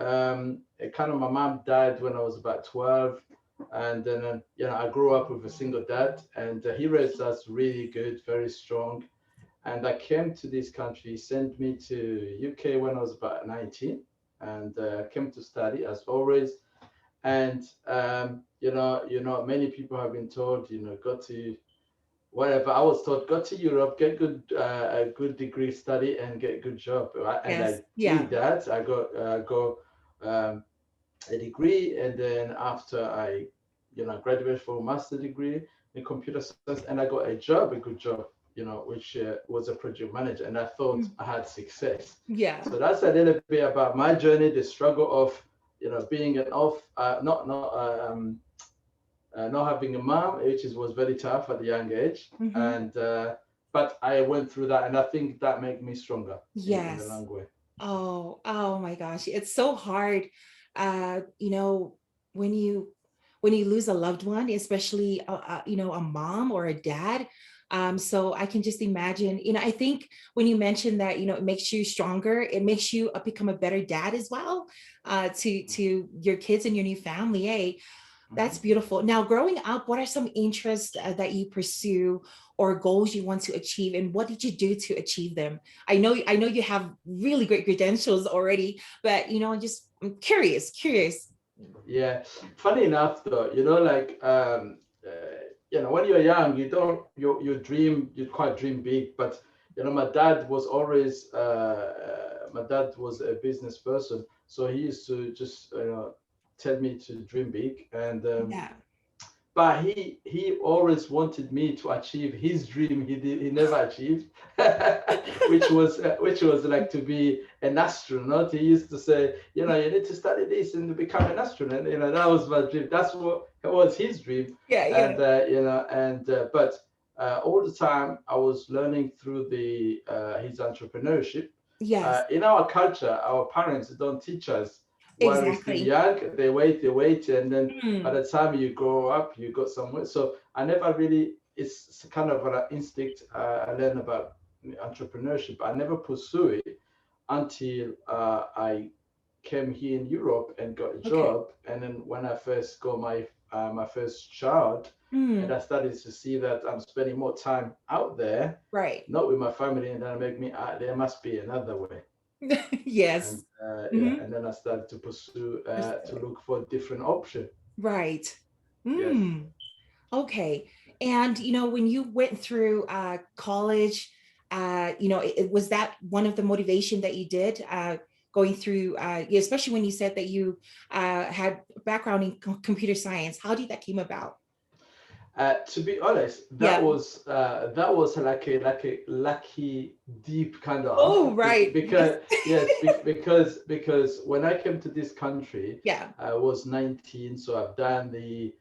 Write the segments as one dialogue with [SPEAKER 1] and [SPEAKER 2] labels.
[SPEAKER 1] kind of my mom died when I was about 12. And then, I grew up with a single dad, and he raised us really good, very strong. And I came to this country, sent me to UK when I was about 19, and came to study as always. And many people have been told, go to whatever. I was taught, go to Europe, get a good degree, study, and get a good job. Right? And
[SPEAKER 2] Yes.
[SPEAKER 1] I
[SPEAKER 2] Yeah.
[SPEAKER 1] did that. I got um, a degree, and then after I, graduated from a master degree in computer science, and I got a job, a good job, which was a project manager, and I thought
[SPEAKER 2] Mm.
[SPEAKER 1] I had success.
[SPEAKER 2] Yeah.
[SPEAKER 1] So that's a little bit about my journey, the struggle of, being an off, not having a mom, which was very tough at a young age,
[SPEAKER 2] Hmm.
[SPEAKER 1] and but I went through that, and I think that made me stronger in a
[SPEAKER 2] Yes.
[SPEAKER 1] long way.
[SPEAKER 2] Oh my gosh. It's so hard. You know, when you lose a loved one, especially a mom or a dad. So I can just imagine, I think when you mentioned that, it makes you stronger, it makes you become a better dad as well, to your kids and your new family. Eh? That's
[SPEAKER 1] Mhm.
[SPEAKER 2] beautiful. Now, growing up, what are some interests that you pursue or goals you want to achieve, and what did you do to achieve them? I know you have really great credentials already, but I'm curious.
[SPEAKER 1] Yeah, funny enough though, like when you're young, you don't you dream, you quite dream big. But my dad was always my dad was a business person, so he used to just tell me to dream big. And
[SPEAKER 2] Yeah.
[SPEAKER 1] but he always wanted me to achieve his dream. He never achieved, which was like to be an astronaut. He used to say, you need to study this and become an astronaut. That was my dream. That's what was his dream.
[SPEAKER 2] Yeah. Yeah.
[SPEAKER 1] And but all the time I was learning through the his entrepreneurship.
[SPEAKER 2] Yes.
[SPEAKER 1] In our culture, our parents don't teach us while we're still
[SPEAKER 2] Exactly.
[SPEAKER 1] young. They wait, and then by
[SPEAKER 2] Mm.
[SPEAKER 1] the time you grow up, you got somewhere. So I never really, it's kind of an instinct. I learned about entrepreneurship. I never pursue it until I came here in Europe and got a
[SPEAKER 2] Okay.
[SPEAKER 1] job. And then when I first got my first child, and
[SPEAKER 2] Mm.
[SPEAKER 1] I started to see that I'm spending more time out there,
[SPEAKER 2] Right.
[SPEAKER 1] not with my family, and then make me there must be another way. And
[SPEAKER 2] Yes.
[SPEAKER 1] yeah,
[SPEAKER 2] Hmm.
[SPEAKER 1] and then I started to pursue to look for different option.
[SPEAKER 2] Right.
[SPEAKER 1] Yes.
[SPEAKER 2] Mm. Okay. And when you went through college, was that one of the motivation that you did going through, yeah, especially when you said that you had a background in computer science? How did that came about?
[SPEAKER 1] To be honest,
[SPEAKER 2] Yeah.
[SPEAKER 1] that was like a lucky deep kind of
[SPEAKER 2] Oh, right. Yes.
[SPEAKER 1] because yes because when I came to this country,
[SPEAKER 2] Yeah.
[SPEAKER 1] I was 19, so I've done the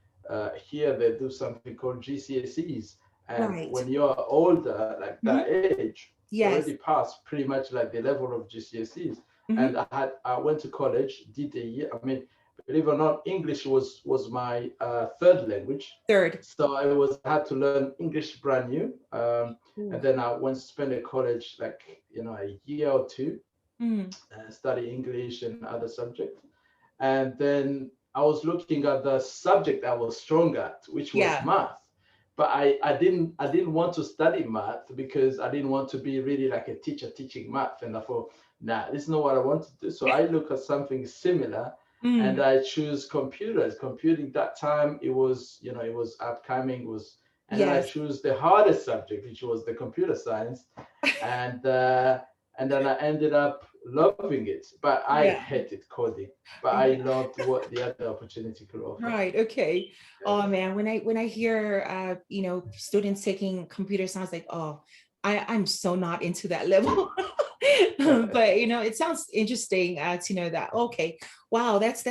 [SPEAKER 1] here they do something called GCSEs, and
[SPEAKER 2] Right.
[SPEAKER 1] when you're older like that
[SPEAKER 2] Hmm.
[SPEAKER 1] age, you already
[SPEAKER 2] Yes.
[SPEAKER 1] passed pretty much like the level of GCSEs. And
[SPEAKER 2] Hmm.
[SPEAKER 1] I went to college, did a year. I mean, believe it or not, English was my third language.
[SPEAKER 2] Third.
[SPEAKER 1] So I had to learn English brand new. And
[SPEAKER 2] Ooh.
[SPEAKER 1] then I went to spend a college like a year or two,
[SPEAKER 2] Mm.
[SPEAKER 1] study English and other subjects. And then I was looking at the subject I was strong at, which was
[SPEAKER 2] Yeah.
[SPEAKER 1] math. But I didn't want to study math because I didn't want to be really like a teacher teaching math. And I thought, nah, this is not what I want to do. So I look at something similar, and
[SPEAKER 2] Mm.
[SPEAKER 1] I choose computers. Computing that time, it was upcoming, was and then I
[SPEAKER 2] Yes.
[SPEAKER 1] choose the hardest subject, which was the computer science. And then I ended up loving it. But I
[SPEAKER 2] Yeah.
[SPEAKER 1] hated coding, but I loved what the other opportunity could offer.
[SPEAKER 2] Right. Okay.
[SPEAKER 1] Yes.
[SPEAKER 2] Oh man, when I hear students taking computer science, like, oh, I'm so not into that level. But it sounds interesting to know that. Okay, wow, that's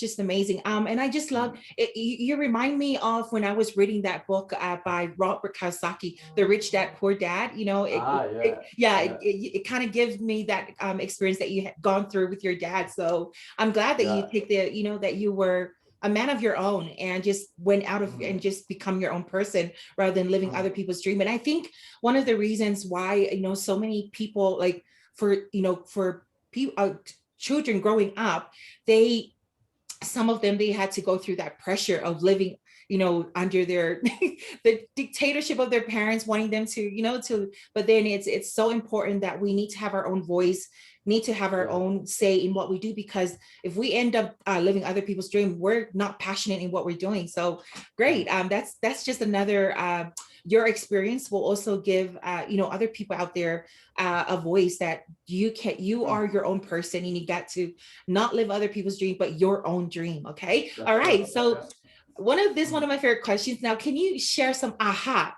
[SPEAKER 2] just amazing. And I just love
[SPEAKER 1] Mm.
[SPEAKER 2] it. You remind me of when I was reading that book by Robert Kiyosaki, The Rich Dad Poor Dad.
[SPEAKER 1] Yeah,
[SPEAKER 2] Yeah,
[SPEAKER 1] yeah,
[SPEAKER 2] it kind of gives me that experience that you had gone through with your dad. So I'm glad that
[SPEAKER 1] yeah.
[SPEAKER 2] you take the that you were a man of your own and just went out of
[SPEAKER 1] Mm,
[SPEAKER 2] and just become your own person rather than living
[SPEAKER 1] mm,
[SPEAKER 2] other people's dream. And I think one of the reasons why so many people like for for people children growing up, they, some of them, they had to go through that pressure of living, under their the dictatorship of their parents, wanting them to, to, but then it's so important that we need to have our own voice, need to have our
[SPEAKER 1] Yeah.
[SPEAKER 2] own say in what we do, because if we end up living other people's dream, we're not passionate in what we're doing. So great. That's just another your experience will also give other people out there a voice, that you
[SPEAKER 1] Mm.
[SPEAKER 2] are your own person, and you got to not live other people's dream, but your own dream. Okay. All
[SPEAKER 1] That's right.
[SPEAKER 2] right. So
[SPEAKER 1] Yeah.
[SPEAKER 2] one
[SPEAKER 1] Mm.
[SPEAKER 2] of my favorite questions. Now, can you share some aha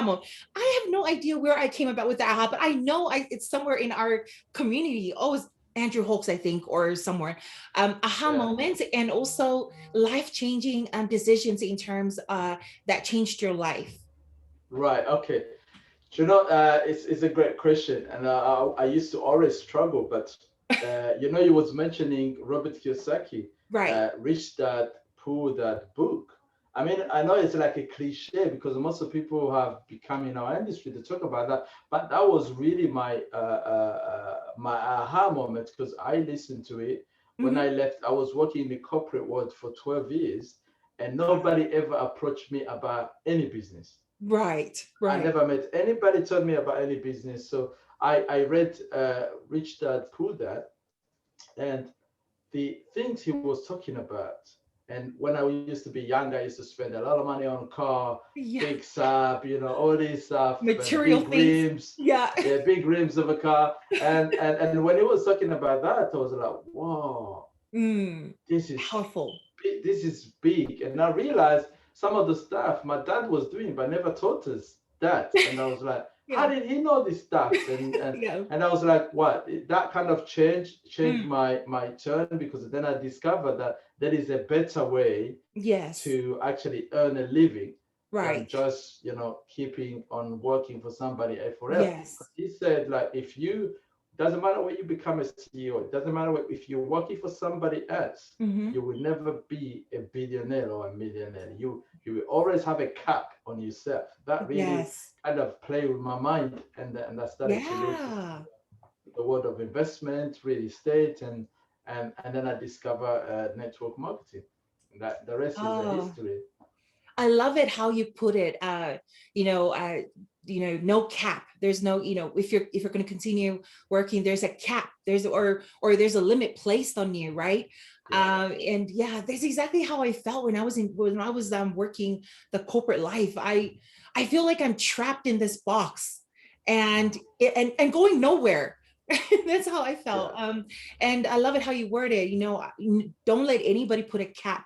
[SPEAKER 2] moment? I have no idea where I came about with the aha, but I know it's somewhere in our community. Oh, it's Andrew Hawks, I think, or somewhere. Aha
[SPEAKER 1] Yeah.
[SPEAKER 2] moments, and also life-changing decisions in terms that changed your life.
[SPEAKER 1] Right. Okay. It's a great question, and I used to always struggle, but you was mentioning Robert Kiyosaki,
[SPEAKER 2] Right.
[SPEAKER 1] Rich Dad Poor Dad book. I mean, I know it's like a cliche because most of people have become in our industry to talk about that, but that was really my aha moment because I listened to it when
[SPEAKER 2] Mm-hmm.
[SPEAKER 1] I left. I was working in the corporate world for 12 years, and nobody ever approached me about any business.
[SPEAKER 2] Right.
[SPEAKER 1] I
[SPEAKER 2] Right.
[SPEAKER 1] never met anybody told me about any business. So I read Rich Dad Poor Dad, and the things he was talking about. And when I used to be young, I used to spend a lot of money on car,
[SPEAKER 2] Yeah.
[SPEAKER 1] big Saab, all this stuff, and
[SPEAKER 2] Material
[SPEAKER 1] big
[SPEAKER 2] things.
[SPEAKER 1] rims,
[SPEAKER 2] Yeah.
[SPEAKER 1] yeah, big rims of a car. And when he was talking about that, I was like, whoa,
[SPEAKER 2] Mm.
[SPEAKER 1] this is
[SPEAKER 2] Powerful.
[SPEAKER 1] this is big. And I realized some of the stuff my dad was doing, but never taught us that. And I was like, how
[SPEAKER 2] Yeah.
[SPEAKER 1] did he know this stuff? And and,
[SPEAKER 2] Yeah.
[SPEAKER 1] and I was like, what? That kind of changed
[SPEAKER 2] Mm.
[SPEAKER 1] my turn because then I discovered that there is a better way
[SPEAKER 2] Yes.
[SPEAKER 1] to actually earn a living than
[SPEAKER 2] Right.
[SPEAKER 1] just keeping on working for somebody forever.
[SPEAKER 2] Yes.
[SPEAKER 1] He said like if you doesn't matter what you become a CEO, it doesn't matter what, if you're working for somebody else,
[SPEAKER 2] Mm-hmm.
[SPEAKER 1] you will never be a billionaire or a millionaire. You will always have a cap on yourself. That really
[SPEAKER 2] Yes.
[SPEAKER 1] kind of played with my mind, and I started to look into
[SPEAKER 2] Yeah.
[SPEAKER 1] the world of investment, real estate, and then I discover network marketing. That the rest is a
[SPEAKER 2] Oh,
[SPEAKER 1] history.
[SPEAKER 2] I love it how you put it. You know, no cap. There's no, if you're going to continue working, there's a cap. Or there's a limit placed on you, right?
[SPEAKER 1] Yeah.
[SPEAKER 2] And yeah, that's exactly how I felt when I was working the corporate life. I feel like I'm trapped in this box, and and going nowhere. That's how I felt.
[SPEAKER 1] Yeah.
[SPEAKER 2] And I love it how you word it. Don't let anybody put a cap,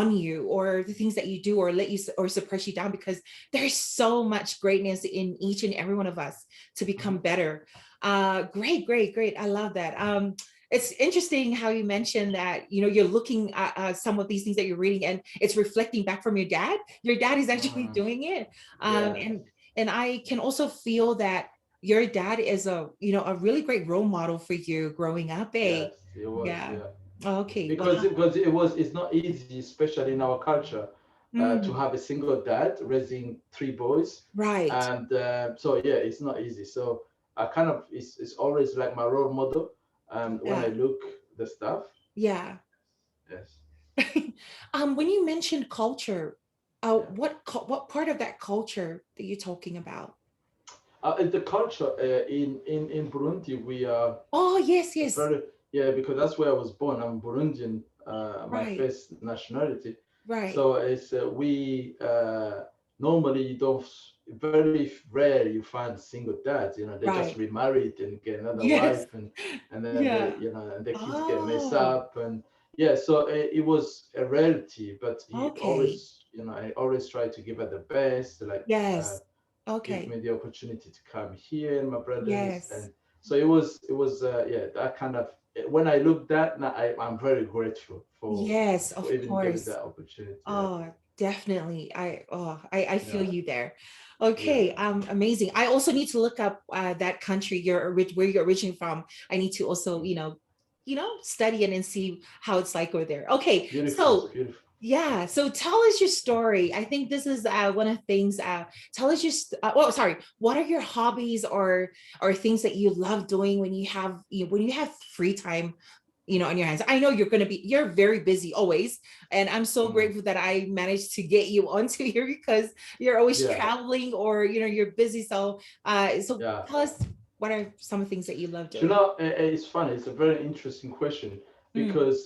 [SPEAKER 2] on you, or the things that you do, or let you or suppress you down, because there's so much greatness in each and every one of us to become
[SPEAKER 1] Mhm.
[SPEAKER 2] better. Great, great, great. I love that. It's interesting how you mentioned that, you're looking at some of these things that you're reading, and it's reflecting back from your dad. Your dad is actually
[SPEAKER 1] Mhm.
[SPEAKER 2] doing it.
[SPEAKER 1] Yeah.
[SPEAKER 2] And I can also feel that your dad is a really great role model for you growing up, eh?
[SPEAKER 1] Yes, it was.
[SPEAKER 2] Yeah.
[SPEAKER 1] Yeah.
[SPEAKER 2] Okay.
[SPEAKER 1] Because
[SPEAKER 2] Wow.
[SPEAKER 1] it's not easy, especially in our culture, to
[SPEAKER 2] Mm,
[SPEAKER 1] have a single dad raising three boys,
[SPEAKER 2] right.
[SPEAKER 1] and so yeah, it's not easy. So I kind of it's always like my role model. When I
[SPEAKER 2] Yeah.
[SPEAKER 1] look the stuff,
[SPEAKER 2] Yeah.
[SPEAKER 1] yes,
[SPEAKER 2] When you mentioned culture,
[SPEAKER 1] yeah.
[SPEAKER 2] what part of that culture that you're talking about?
[SPEAKER 1] In the culture in Burundi, we are
[SPEAKER 2] Oh, yes, yes.
[SPEAKER 1] very, yeah, because that's where I was born. I'm Burundian, my
[SPEAKER 2] Right.
[SPEAKER 1] first nationality.
[SPEAKER 2] Right.
[SPEAKER 1] So it's we normally you don't very rare you find single dads. They just
[SPEAKER 2] Right.
[SPEAKER 1] remarried and get another
[SPEAKER 2] Yes.
[SPEAKER 1] wife, and then they
[SPEAKER 2] Yeah.
[SPEAKER 1] and the kids get messed
[SPEAKER 2] Oh,
[SPEAKER 1] up, and yeah. So it was a rarity, but he
[SPEAKER 2] okay.
[SPEAKER 1] always I always try to give her the best, like.
[SPEAKER 2] Yes.
[SPEAKER 1] Give
[SPEAKER 2] Okay.
[SPEAKER 1] me the opportunity to come here and my brothers,
[SPEAKER 2] Yes.
[SPEAKER 1] and so it was yeah, that kind of, when I look that now, I'm very grateful for
[SPEAKER 2] Yes,
[SPEAKER 1] for
[SPEAKER 2] of
[SPEAKER 1] even getting
[SPEAKER 2] course.
[SPEAKER 1] that opportunity. Yeah.
[SPEAKER 2] Oh, definitely. I feel
[SPEAKER 1] Yeah.
[SPEAKER 2] you there.
[SPEAKER 1] Yeah.
[SPEAKER 2] Okay, amazing. I also need to look up that country where you're originally from. I need to also,
[SPEAKER 1] Mm.
[SPEAKER 2] study it and see how it's like over there. Okay,
[SPEAKER 1] Beautiful,
[SPEAKER 2] so
[SPEAKER 1] beautiful.
[SPEAKER 2] Yeah. So tell us your story. I think this is one of the things. Tell us oh, sorry. What are your hobbies or things that you love doing when you have when you have free time, on your hands? I know you're very busy always, and I'm so
[SPEAKER 1] Mm.
[SPEAKER 2] grateful that I managed to get you onto here because you're always
[SPEAKER 1] Yeah,
[SPEAKER 2] traveling or you're busy. So
[SPEAKER 1] yeah.
[SPEAKER 2] tell us what are some of the things that you love
[SPEAKER 1] You
[SPEAKER 2] doing?
[SPEAKER 1] know, it's funny. It's a very interesting question
[SPEAKER 2] Mm,
[SPEAKER 1] because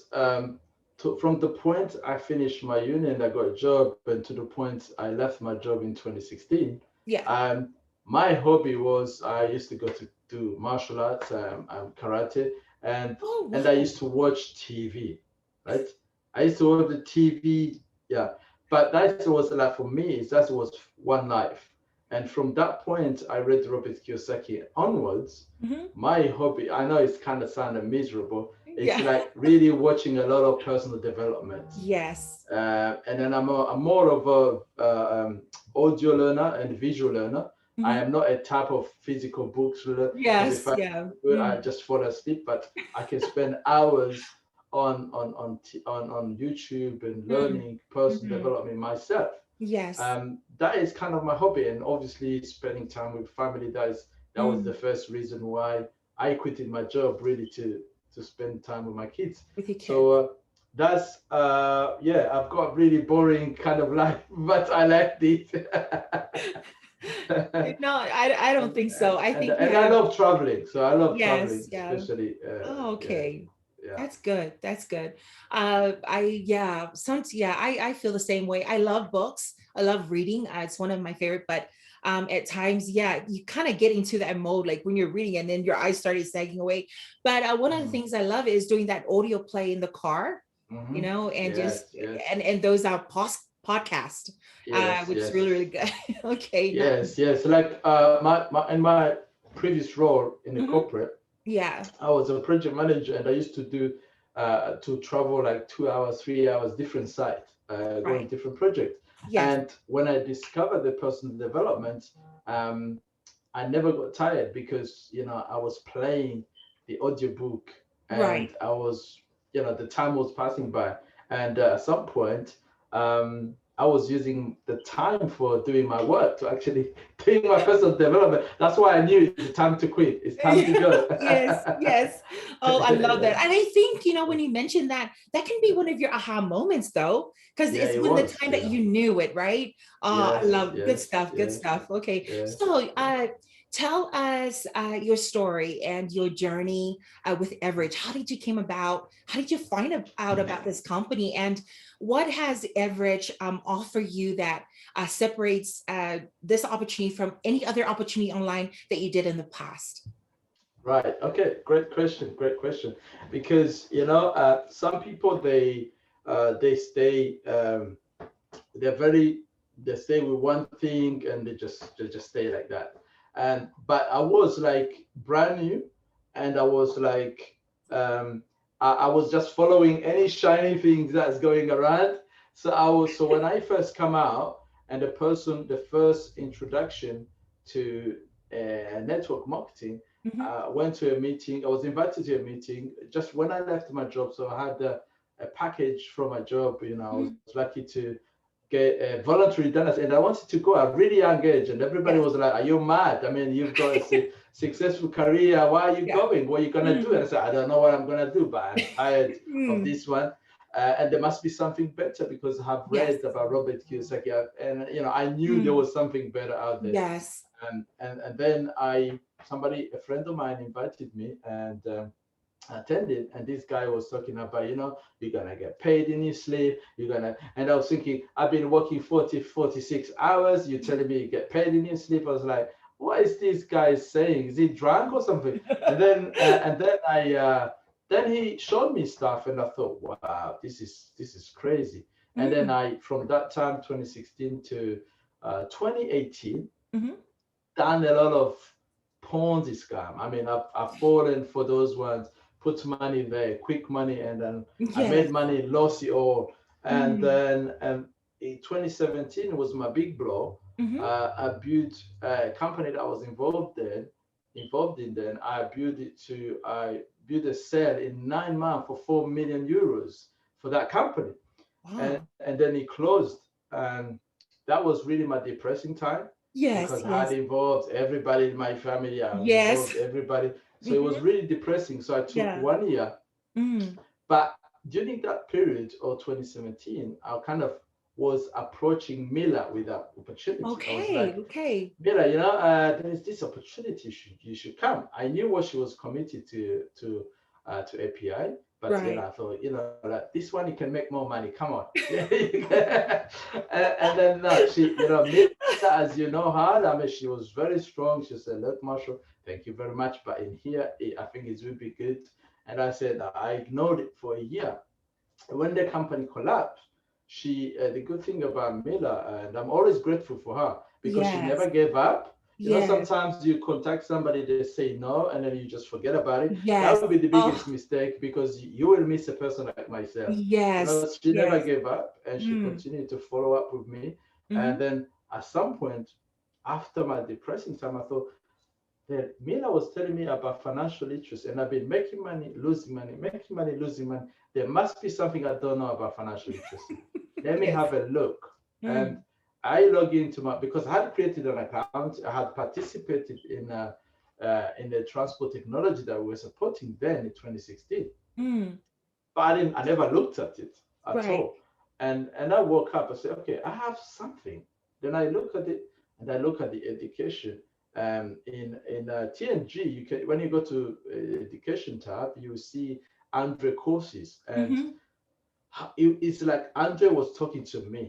[SPEAKER 1] from the point I finished my uni and I got a job, and to the point I left my job in 2016,
[SPEAKER 2] yeah.
[SPEAKER 1] um, my hobby was I used to go to do martial arts, karate, and
[SPEAKER 2] Oh
[SPEAKER 1] and I
[SPEAKER 2] wow.
[SPEAKER 1] used to watch TV, right? I used to watch the TV, yeah. But that was like for me, that was one life. And from that point, I read Robert Kiyosaki onwards.
[SPEAKER 2] Mhm.
[SPEAKER 1] My hobby, I know it's kind of sounding miserable. It's
[SPEAKER 2] Yeah.
[SPEAKER 1] like really watching a lot of personal development.
[SPEAKER 2] Yes.
[SPEAKER 1] And then I'm more of a audio learner and visual learner. I
[SPEAKER 2] Mhm.
[SPEAKER 1] am not a type of physical books reader because if
[SPEAKER 2] Yes. Yeah.
[SPEAKER 1] I
[SPEAKER 2] Mm.
[SPEAKER 1] just fall asleep, but I can spend hours on YouTube and
[SPEAKER 2] Mm.
[SPEAKER 1] learning personal
[SPEAKER 2] Mhm.
[SPEAKER 1] development myself.
[SPEAKER 2] Yes.
[SPEAKER 1] That is kind of my hobby, and obviously spending time with family. That was the
[SPEAKER 2] Mm.
[SPEAKER 1] first reason why I quitted my job, really to spend time with my kids.
[SPEAKER 2] With your
[SPEAKER 1] So
[SPEAKER 2] kids.
[SPEAKER 1] that's yeah, I've got really boring kind of life, but I like it.
[SPEAKER 2] No, I don't think so. I think you
[SPEAKER 1] And I
[SPEAKER 2] have,
[SPEAKER 1] love traveling, so I love traveling,
[SPEAKER 2] yes, yeah.
[SPEAKER 1] especially
[SPEAKER 2] Oh,
[SPEAKER 1] yeah,
[SPEAKER 2] okay.
[SPEAKER 1] yeah.
[SPEAKER 2] That's good. That's good. Yeah, yeah, I feel the same way. I love books. I love reading. It's one of my favorite, but at times, yeah, you kind of get into that mode, like when you're reading and then your eyes started sagging away. But one of the
[SPEAKER 1] Hmm.
[SPEAKER 2] things I love is doing that audio play in the car,
[SPEAKER 1] Hmm.
[SPEAKER 2] and just
[SPEAKER 1] Yes, yes,
[SPEAKER 2] and those are podcast,
[SPEAKER 1] yes,
[SPEAKER 2] which is really,
[SPEAKER 1] yes.
[SPEAKER 2] really good. Okay, nice.
[SPEAKER 1] Yes, yes. Like my in my previous role in the
[SPEAKER 2] Mhm.
[SPEAKER 1] corporate,
[SPEAKER 2] Yeah,
[SPEAKER 1] I was a project manager, and I used to do to travel like 2 hours, 3 hours, different sites, going
[SPEAKER 2] right.
[SPEAKER 1] different projects.
[SPEAKER 2] Yes,
[SPEAKER 1] And when I discovered the personal development, um, I never got tired because I was playing the audiobook,
[SPEAKER 2] right.
[SPEAKER 1] and I was the time was passing by, and at some point I was using the time for doing my work to actually doing my personal development. That's why I knew it's time to quit. It's time to go.
[SPEAKER 2] Yes, yes. Oh, I love that. And I think, when you mentioned that, that can be one of your aha moments though, because
[SPEAKER 1] Yeah,
[SPEAKER 2] it's
[SPEAKER 1] it
[SPEAKER 2] when the
[SPEAKER 1] was.
[SPEAKER 2] time that
[SPEAKER 1] Yeah.
[SPEAKER 2] you knew it, right? Oh, I
[SPEAKER 1] Yes,
[SPEAKER 2] love good
[SPEAKER 1] yes,
[SPEAKER 2] stuff, good
[SPEAKER 1] yes,
[SPEAKER 2] stuff. Okay.
[SPEAKER 1] yes.
[SPEAKER 2] So, tell us your story and your journey with Everidge. How did you came about? How did you find out about this company? And what has Everidge offer you that separates this opportunity from any other opportunity online that you did in the past?
[SPEAKER 1] Right. Okay. Great question. Great question. Because some people they stay they're very they stay with one thing, and they just stay like that. And but I was like brand new, and I was like I was just following any shiny thing that's going around. So when I first come out, and the first introduction to network marketing,
[SPEAKER 2] Mhm.
[SPEAKER 1] I went to a meeting. I was invited to a meeting just when I left my job. So I had a package from my job. I was
[SPEAKER 2] Mhm.
[SPEAKER 1] lucky to get a voluntary donors, and I wanted to go at really young age, and everybody
[SPEAKER 2] Yes.
[SPEAKER 1] was like, "Are you mad? I mean, you've got a successful career. Why are you
[SPEAKER 2] Yeah.
[SPEAKER 1] going? What are you gonna do?" And I
[SPEAKER 2] Mm.
[SPEAKER 1] said, "I don't know what I'm gonna do, but I'm tired of
[SPEAKER 2] Mm.
[SPEAKER 1] this one." And there must be something better because I have
[SPEAKER 2] Yes.
[SPEAKER 1] read about Robert Kiyosaki, and I knew there
[SPEAKER 2] Mm.
[SPEAKER 1] was something better out there.
[SPEAKER 2] Yes.
[SPEAKER 1] And then a friend of mine invited me, and attended, and this guy was talking about you're gonna get paid in your sleep, and I was thinking, I've been working 46 hours, you're telling me you get paid in your sleep. I was like, what is this guy saying? Is he drunk or something? And then then he showed me stuff, and I thought, wow, this is crazy. And then
[SPEAKER 2] Mm.
[SPEAKER 1] I from that time 2016 to 2018
[SPEAKER 2] Mhm.
[SPEAKER 1] done a lot of Ponzi scam. I mean, I've fallen for those ones, put money there, quick money, and then I made
[SPEAKER 2] Yes.
[SPEAKER 1] money, lost it all. And
[SPEAKER 2] Mm.
[SPEAKER 1] then in 2017 was my big blow.
[SPEAKER 2] Mhm.
[SPEAKER 1] I built a company that I was involved in. Then I built a sale in 9 months for 4 million euros for that company.
[SPEAKER 2] Wow.
[SPEAKER 1] and then it closed, and that was really my depressing time
[SPEAKER 2] Yes,
[SPEAKER 1] because I had
[SPEAKER 2] yes,
[SPEAKER 1] involved everybody in my family. I was
[SPEAKER 2] yes.
[SPEAKER 1] involved everybody, so it was
[SPEAKER 2] Hmm.
[SPEAKER 1] really depressing. So I took
[SPEAKER 2] Yeah.
[SPEAKER 1] 1 year,
[SPEAKER 2] Mm.
[SPEAKER 1] but during that period or 2017, I kind of was approaching Mila with that opportunity. I was
[SPEAKER 2] Okay,
[SPEAKER 1] like,
[SPEAKER 2] okay.
[SPEAKER 1] Mila, there is this opportunity. You should come. I knew what she was committed to API, but
[SPEAKER 2] Right.
[SPEAKER 1] I thought, like this one, you can make more money. Come on, and then she, Mila, as you know her, I mean, she was very strong. She said, "Look, Marshall, thank you very much, but in here, I think it will be good." And I said, I ignored it for a year. When the company collapsed, the good thing about Mila, and I'm always grateful for her because she never
[SPEAKER 2] Yes,
[SPEAKER 1] gave up.
[SPEAKER 2] yes,
[SPEAKER 1] Sometimes you contact somebody, they say no, and then you just forget about it. That would
[SPEAKER 2] yes.
[SPEAKER 1] be the biggest
[SPEAKER 2] Oh,
[SPEAKER 1] mistake because you will miss a person like myself.
[SPEAKER 2] yes,
[SPEAKER 1] She never
[SPEAKER 2] yes.
[SPEAKER 1] gave up and she
[SPEAKER 2] Mm.
[SPEAKER 1] continued to follow up with me. And
[SPEAKER 2] Mm-hmm.
[SPEAKER 1] then at some point, after my depressing time, I thought, that Mila was telling me about financial literacy, and I've been making money, losing money, making money, losing money. There must be something I don't know about financial literacy. Let me
[SPEAKER 2] Yes.
[SPEAKER 1] have a look. And
[SPEAKER 2] Mm.
[SPEAKER 1] I log into because I had created an account, I had participated in the transport technology that we were supporting then in 2016,
[SPEAKER 2] Mm.
[SPEAKER 1] but I never looked at it at
[SPEAKER 2] Right.
[SPEAKER 1] all. And I woke up and said, okay, I have something. Then I look at it and I look at the education. In TNG, you can when you go to education tab, you see Andre courses, and
[SPEAKER 2] Mm-hmm.
[SPEAKER 1] it's like Andre was talking to me,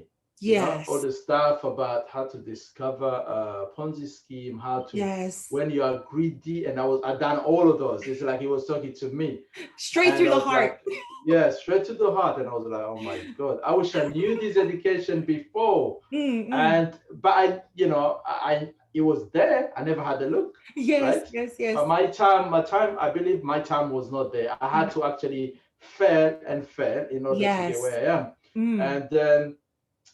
[SPEAKER 1] all
[SPEAKER 2] Yes.
[SPEAKER 1] the stuff about how to discover a Ponzi scheme, how to
[SPEAKER 2] Yes.
[SPEAKER 1] when you are greedy, and I done all of those. It's like he was talking to me,
[SPEAKER 2] Straight
[SPEAKER 1] and
[SPEAKER 2] through
[SPEAKER 1] I
[SPEAKER 2] the
[SPEAKER 1] was
[SPEAKER 2] heart.
[SPEAKER 1] like, yeah, straight to the heart. And I was like, oh my God, I wish I knew this education before.
[SPEAKER 2] Mm-mm.
[SPEAKER 1] And but it was there. I never had a look,
[SPEAKER 2] Yes,
[SPEAKER 1] right?
[SPEAKER 2] yes,
[SPEAKER 1] But
[SPEAKER 2] yes.
[SPEAKER 1] my time, I believe my time was not there. I had to actually fail and fail in order to get
[SPEAKER 2] Yes.
[SPEAKER 1] where I am.
[SPEAKER 2] Mm.
[SPEAKER 1] And then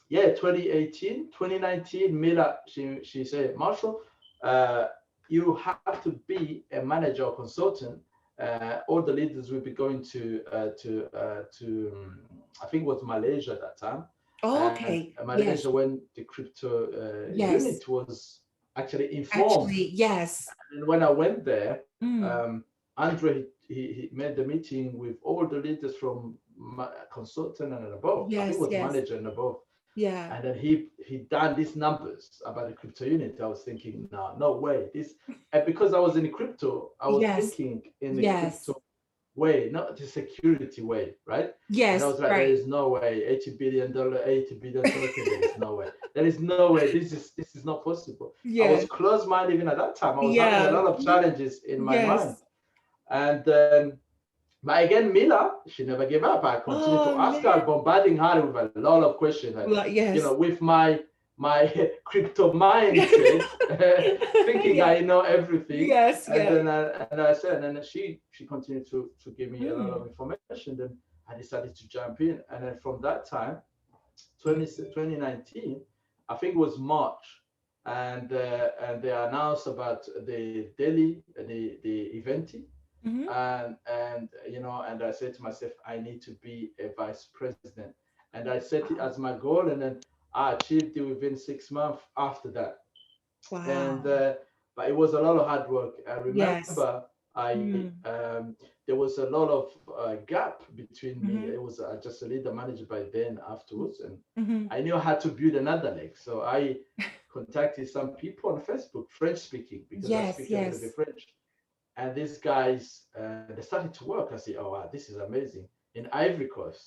[SPEAKER 1] yeah, 2018, 2019, Mila, she said, Marshall, uh, you have to be a manager or consultant. All the leaders will be going to I think it was Malaysia at that time,
[SPEAKER 2] Oh,
[SPEAKER 1] and
[SPEAKER 2] okay.
[SPEAKER 1] Malaysia
[SPEAKER 2] Yes.
[SPEAKER 1] when the crypto
[SPEAKER 2] Yes.
[SPEAKER 1] unit was actually informed.
[SPEAKER 2] Actually, yes.
[SPEAKER 1] And when I went there,
[SPEAKER 2] Mm.
[SPEAKER 1] Andre he made the meeting with all the leaders from consultant and above. I think it
[SPEAKER 2] Yes,
[SPEAKER 1] was
[SPEAKER 2] yes.
[SPEAKER 1] manager and above,
[SPEAKER 2] Yeah.
[SPEAKER 1] and then he done these numbers about the crypto unit. I was thinking, no way. This and because I was in crypto, I was
[SPEAKER 2] Yes.
[SPEAKER 1] thinking in the
[SPEAKER 2] Yes.
[SPEAKER 1] crypto way, not the security way, right? And I
[SPEAKER 2] Yes,
[SPEAKER 1] was like, there
[SPEAKER 2] right.
[SPEAKER 1] is no way, $80 billion, 80 billion token, there is no way. There is no way. This is not possible. I was
[SPEAKER 2] Yes.
[SPEAKER 1] closed minded even at that time. I was having a
[SPEAKER 2] Yeah.
[SPEAKER 1] lot of challenges in my mind.
[SPEAKER 2] Yes.
[SPEAKER 1] And but again, Mila, she never gave up. I continued to
[SPEAKER 2] Oh
[SPEAKER 1] ask her,
[SPEAKER 2] man.
[SPEAKER 1] bombarding her with a lot of questions. And,
[SPEAKER 2] Yes.
[SPEAKER 1] with my crypto mindset, thinking I
[SPEAKER 2] Yes.
[SPEAKER 1] know everything.
[SPEAKER 2] Yes.
[SPEAKER 1] And
[SPEAKER 2] Yes.
[SPEAKER 1] then I said, and then she continued to give me a lot of
[SPEAKER 2] Mm.
[SPEAKER 1] information. Then I decided to jump in. And then from that time, 2019, I think it was March, and they announced about the daily the event,
[SPEAKER 2] Mm-hmm.
[SPEAKER 1] and I said to myself, I need to be a vice president, and I set it as my goal, and then I achieved it within 6 months after that. And
[SPEAKER 2] Wow.
[SPEAKER 1] but it was a lot of hard work. I
[SPEAKER 2] Yes.
[SPEAKER 1] remember I
[SPEAKER 2] Mm.
[SPEAKER 1] there was a lot of gap between me.
[SPEAKER 2] Mm-hmm.
[SPEAKER 1] It was just a leader manager by then afterwards, and
[SPEAKER 2] Mm-hmm.
[SPEAKER 1] I knew how to build another leg. So I contacted some people on Facebook, French speaking, because I
[SPEAKER 2] Yes.
[SPEAKER 1] speak a little bit
[SPEAKER 2] Yes.
[SPEAKER 1] French. And these guys, they started to work. I said, oh, wow, this is amazing. In Ivory Coast.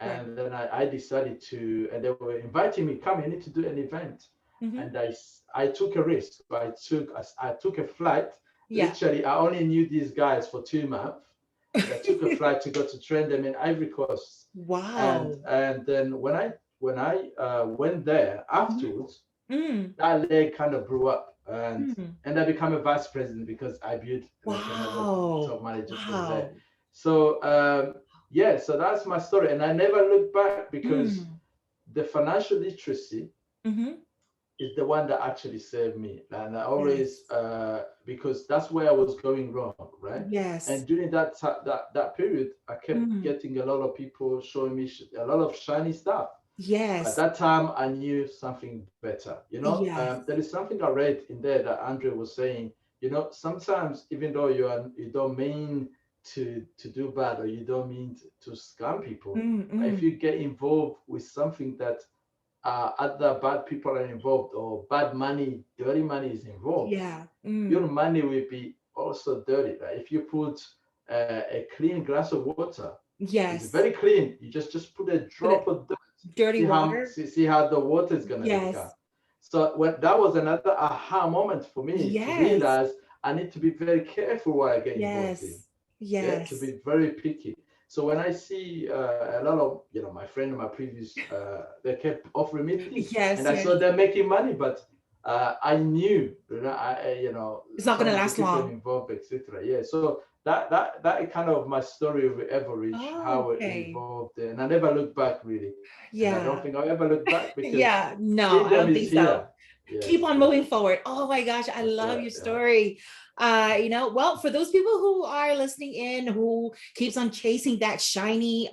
[SPEAKER 2] Right.
[SPEAKER 1] And then I decided to, and they were inviting me, come, you need to do an event.
[SPEAKER 2] Mm-hmm.
[SPEAKER 1] And I took a risk. So I took a flight.
[SPEAKER 2] Yeah.
[SPEAKER 1] Literally, I only knew these guys for 2 months. And I took a flight to go to train them in Ivory Coast. And
[SPEAKER 2] Wow.
[SPEAKER 1] and then when I went there
[SPEAKER 2] Mm-hmm.
[SPEAKER 1] afterwards,
[SPEAKER 2] Mm.
[SPEAKER 1] that leg kind of grew up, and
[SPEAKER 2] Mm.
[SPEAKER 1] and I became a vice president because I built like another
[SPEAKER 2] Wow.
[SPEAKER 1] top manager from there.
[SPEAKER 2] Wow.
[SPEAKER 1] So yeah, so that's my story, and I never look back because
[SPEAKER 2] Mm.
[SPEAKER 1] the financial literacy
[SPEAKER 2] Mm-hmm.
[SPEAKER 1] is the one that actually saved me. And I always,
[SPEAKER 2] Yes.
[SPEAKER 1] because that's where I was going wrong, right? And
[SPEAKER 2] Yes.
[SPEAKER 1] during that period, I kept
[SPEAKER 2] Mm.
[SPEAKER 1] getting a lot of people showing me a lot of shiny stuff. But
[SPEAKER 2] Yes.
[SPEAKER 1] that time I knew something better.
[SPEAKER 2] Yes.
[SPEAKER 1] There is something I read in there that Andre was saying. Sometimes even though you don't mean to do bad, or you don't mean to scam people,
[SPEAKER 2] Mm,
[SPEAKER 1] but if
[SPEAKER 2] mm.
[SPEAKER 1] you get involved with something that other bad people are involved, or bad money, dirty money is involved,
[SPEAKER 2] Yeah.
[SPEAKER 1] your
[SPEAKER 2] Mm.
[SPEAKER 1] money will be also dirty. Right? If you put a clean glass of water, it's
[SPEAKER 2] Yes.
[SPEAKER 1] very clean. You just put a
[SPEAKER 2] Put
[SPEAKER 1] drop
[SPEAKER 2] it
[SPEAKER 1] of dirt.
[SPEAKER 2] dirty water.
[SPEAKER 1] See how the water is gonna become.
[SPEAKER 2] Yes.
[SPEAKER 1] So that was another aha moment for me to
[SPEAKER 2] Yes.
[SPEAKER 1] realize I need to be very careful what I get involved in.
[SPEAKER 2] Yes.
[SPEAKER 1] Yeah, to
[SPEAKER 2] Yes.
[SPEAKER 1] be very picky. So when I see a lot of my friend in my previous, they kept offering me things, and
[SPEAKER 2] Yes.
[SPEAKER 1] I saw
[SPEAKER 2] Yes.
[SPEAKER 1] them making money, but I knew,
[SPEAKER 2] It's not gonna
[SPEAKER 1] some of the
[SPEAKER 2] last
[SPEAKER 1] people
[SPEAKER 2] long.
[SPEAKER 1] involved, etc. Yeah, so that is kind of my story with Everidge,
[SPEAKER 2] Oh,
[SPEAKER 1] how it
[SPEAKER 2] okay.
[SPEAKER 1] involved, and I never looked back really, and I don't
[SPEAKER 2] Yeah.
[SPEAKER 1] think I'll ever look back because
[SPEAKER 2] Yeah. No, I
[SPEAKER 1] freedom
[SPEAKER 2] don't
[SPEAKER 1] is
[SPEAKER 2] think so.
[SPEAKER 1] here. Yes,
[SPEAKER 2] Keep on
[SPEAKER 1] yes,
[SPEAKER 2] moving forward. Oh my gosh, I
[SPEAKER 1] that's
[SPEAKER 2] love
[SPEAKER 1] right.
[SPEAKER 2] your
[SPEAKER 1] Yeah.
[SPEAKER 2] story. Well, for those people who are listening in, who keeps on chasing that shiny,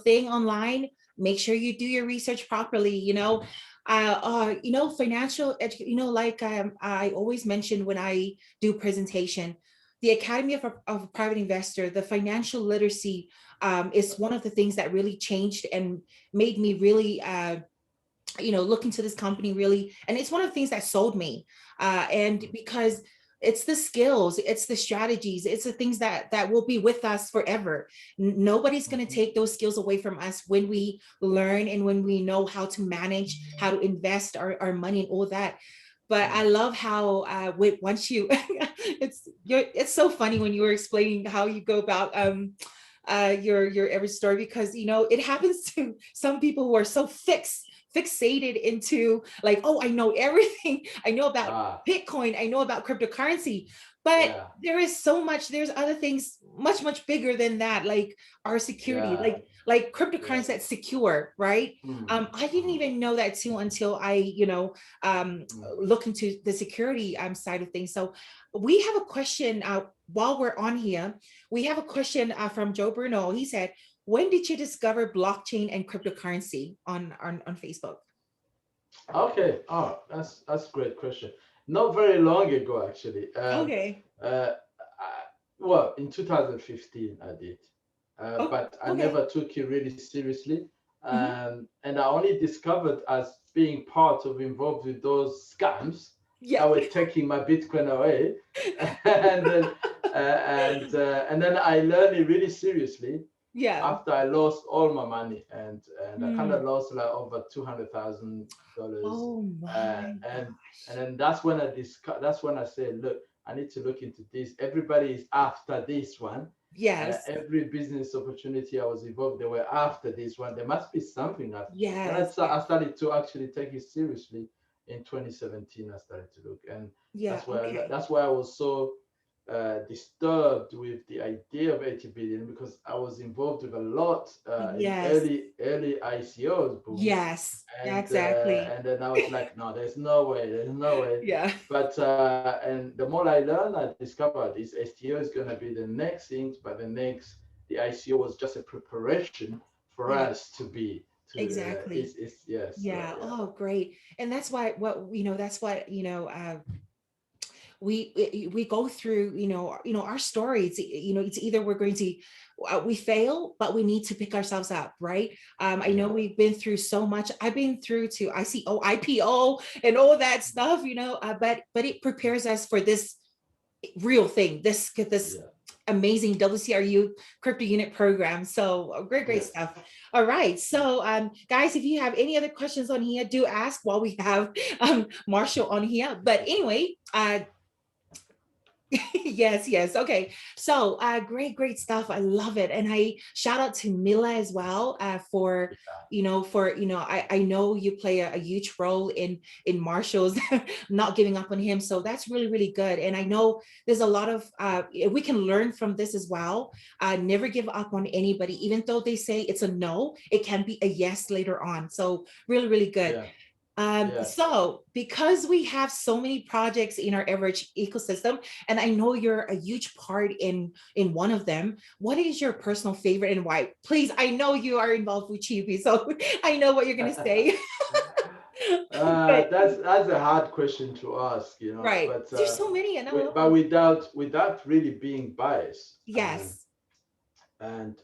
[SPEAKER 2] thing online, make sure you do your research properly. Financial education. Like I always mention when I do presentation, the Academy of a Private Investor, the financial literacy is one of the things that really changed and made me really look into this company really, and it's one of the things that sold me, and because it's the skills, it's the strategies, it's the things that will be with us forever. Nobody's going to
[SPEAKER 1] Mhm.
[SPEAKER 2] take those skills away from us when we learn and when we know how to manage, how to invest our money and all that. But I
[SPEAKER 1] Mm.
[SPEAKER 2] love how once you it's so funny when you were explaining how you go about your every story, because it happens to some people who are so fixated into like, oh, I know everything. I know about
[SPEAKER 1] Ah,
[SPEAKER 2] Bitcoin, I know about cryptocurrency, but
[SPEAKER 1] yeah,
[SPEAKER 2] there is so much, there's other things much bigger than that, like our security,
[SPEAKER 1] yeah,
[SPEAKER 2] like
[SPEAKER 1] yeah.
[SPEAKER 2] cryptocurrency that's secure, right?
[SPEAKER 1] Mm,
[SPEAKER 2] I didn't
[SPEAKER 1] mm,
[SPEAKER 2] even know that too until I um
[SPEAKER 1] mm.
[SPEAKER 2] look into the security side of things. So we have a question while we're on here. We have a question from Joe Bruno. He said, when did you discover blockchain and cryptocurrency on Facebook?
[SPEAKER 1] Okay. Oh, that's a great question. Not very long ago, actually.
[SPEAKER 2] Okay.
[SPEAKER 1] I, well, in 2015, I did,
[SPEAKER 2] Oh,
[SPEAKER 1] but I
[SPEAKER 2] okay.
[SPEAKER 1] never took it really seriously,
[SPEAKER 2] Hmm.
[SPEAKER 1] and I only discovered as being part of involved with those scams
[SPEAKER 2] Yeah.
[SPEAKER 1] that were taking my Bitcoin away, and then and then I learned it really seriously
[SPEAKER 2] Yeah.
[SPEAKER 1] after I lost all my money, and I kind of
[SPEAKER 2] Hmm.
[SPEAKER 1] lost like over $200,000,
[SPEAKER 2] Oh my
[SPEAKER 1] and
[SPEAKER 2] gosh.
[SPEAKER 1] then that's when I said, look, I need to look into this. Everybody is after this one.
[SPEAKER 2] Yes.
[SPEAKER 1] Every business opportunity I was involved, they were after this one. There must be something after. Then
[SPEAKER 2] Yes.
[SPEAKER 1] I started to actually take it seriously in 2017. I started to look, and
[SPEAKER 2] Yeah. Okay.
[SPEAKER 1] that's why I was so disturbed with the idea of 80 billion, because I was involved with a lot in
[SPEAKER 2] Yes.
[SPEAKER 1] early ICOs, boom,
[SPEAKER 2] Yes. Yeah, exactly.
[SPEAKER 1] and then I was like, no, there's no way.
[SPEAKER 2] Yeah.
[SPEAKER 1] But and the more I learned, I discovered this STO is gonna be the next thing, but the ICO was just a preparation for
[SPEAKER 2] Yeah.
[SPEAKER 1] us to be to
[SPEAKER 2] Exactly.
[SPEAKER 1] it's yes, so
[SPEAKER 2] Yeah.
[SPEAKER 1] yeah.
[SPEAKER 2] Oh, great. And that's why that's what we go through, our stories. It's either we're going to we fail, but we need to pick ourselves up, right? I know
[SPEAKER 1] Yeah.
[SPEAKER 2] we've been through so much. I've been through to IPO and all that stuff, but it prepares us for this real thing, this
[SPEAKER 1] Yeah.
[SPEAKER 2] amazing WCRU crypto unit program. So great
[SPEAKER 1] Yes.
[SPEAKER 2] stuff. All right, so guys, if you have any other questions on here, do ask while we have Marshall on here. But anyway, yes, yes. Okay. So great stuff. I love it. And I shout out to Mila as well for, I know you play a huge role in Marshall's not giving up on him. So that's really good. And I know there's a lot of we can learn from this as well. Never give up on anybody, even though they say it's a no, it can be a yes later on. So really good.
[SPEAKER 1] Yeah. Yes.
[SPEAKER 2] So because we have so many projects in our Everage ecosystem, and I know you're a huge part in one of them, what is your personal favorite and why? Please, I know you are involved with Chibi, so I know what you're gonna say. But
[SPEAKER 1] That's a hard question to ask, you know.
[SPEAKER 2] right,
[SPEAKER 1] But
[SPEAKER 2] there's so many, and I love
[SPEAKER 1] but
[SPEAKER 2] them.
[SPEAKER 1] without really being biased,
[SPEAKER 2] Yes,
[SPEAKER 1] and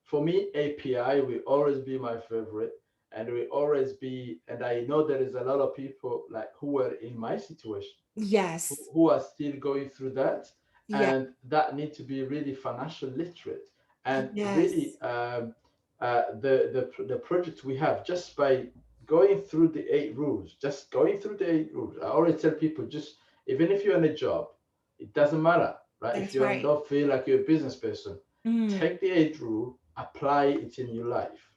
[SPEAKER 1] for me, API will always be my favorite, and will always be. And I know there is a lot of people like who were in my situation,
[SPEAKER 2] yes,
[SPEAKER 1] who are still going through that,
[SPEAKER 2] yeah,
[SPEAKER 1] and that need to be really financial literate, and really
[SPEAKER 2] yes,
[SPEAKER 1] the project we have just by going through the 8 rules, just going through the 8 rules. I always tell people, just even if you're in a job, it doesn't matter, right? If
[SPEAKER 2] that's
[SPEAKER 1] you
[SPEAKER 2] right.
[SPEAKER 1] don't feel like you're a business person,
[SPEAKER 2] Mm,
[SPEAKER 1] take the 8 rule, apply it in your life,